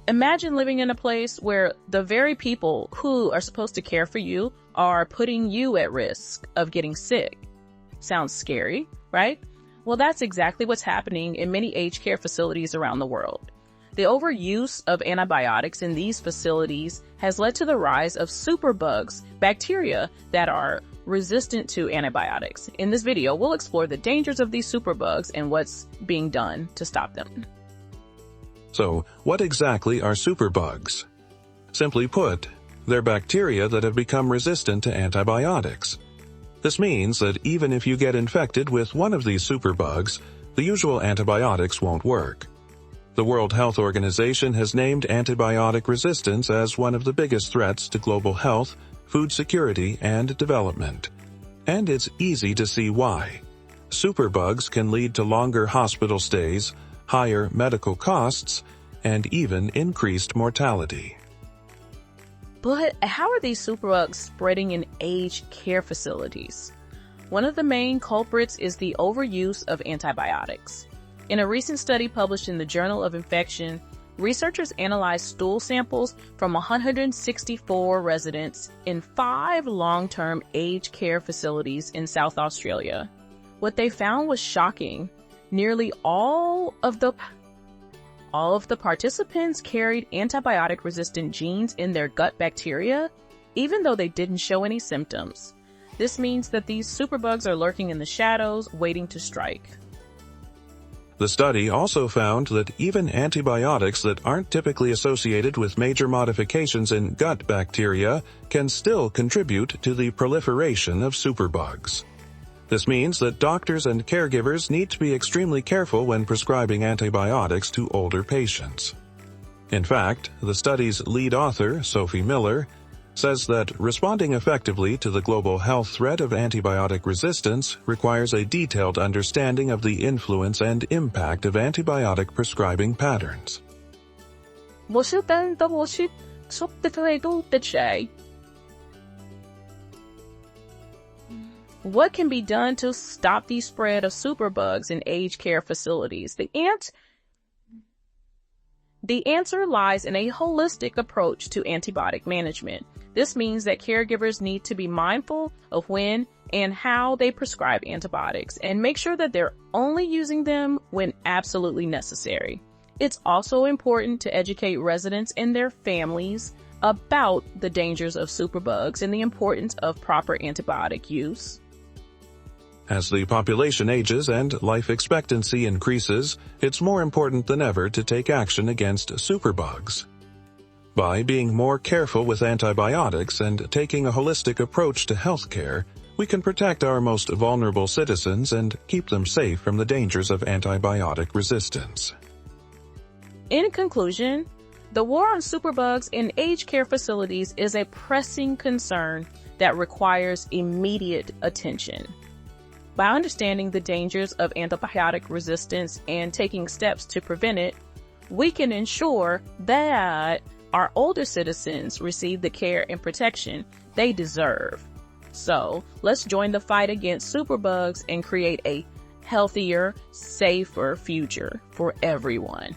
Imagine living in a place where the very people who are supposed to care for you are putting you at risk of getting sick. Sounds scary, right? Well, that's exactly what's happening in many aged care facilities around the world. The overuse of antibiotics in these facilities has led to the rise of superbugs, bacteria that are resistant to antibiotics. In this video, we'll explore the dangers of these superbugs and what's being done to stop them. So, what exactly are superbugs? Simply put, they're bacteria that have become resistant to antibiotics. This means that even if you get infected with one of these superbugs, the usual antibiotics won't work. The World Health Organization has named antibiotic resistance as one of the biggest threats to global health, food security, and development. And it's easy to see why. Superbugs can lead to longer hospital stays, higher medical costs, and even increased mortality. But how are these superbugs spreading in aged care facilities? One of the main culprits is the overuse of antibiotics. In a recent study published in the Journal of Infection, researchers analyzed stool samples from 164 residents in 5 long-term aged care facilities in South Australia. What they found was shocking. Nearly all of the participants carried antibiotic-resistant genes in their gut bacteria, even though they didn't show any symptoms. This means that these superbugs are lurking in the shadows, waiting to strike. The study also found that even antibiotics that aren't typically associated with major modifications in gut bacteria can still contribute to the proliferation of superbugs. This means that doctors and caregivers need to be extremely careful when prescribing antibiotics to older patients. In fact, the study's lead author, Sophie Miller, says that responding effectively to the global health threat of antibiotic resistance requires a detailed understanding of the influence and impact of antibiotic prescribing patterns. What can be done to stop the spread of superbugs in aged care facilities? The answer lies in a holistic approach to antibiotic management. This means that caregivers need to be mindful of when and how they prescribe antibiotics and make sure that they're only using them when absolutely necessary. It's also important to educate residents and their families about the dangers of superbugs and the importance of proper antibiotic use. As the population ages and life expectancy increases, it's more important than ever to take action against superbugs. By being more careful with antibiotics and taking a holistic approach to healthcare, we can protect our most vulnerable citizens and keep them safe from the dangers of antibiotic resistance. In conclusion, the war on superbugs in aged care facilities is a pressing concern that requires immediate attention. By understanding the dangers of antibiotic resistance and taking steps to prevent it, we can ensure that our older citizens receive the care and protection they deserve. So let's join the fight against superbugs and create a healthier, safer future for everyone.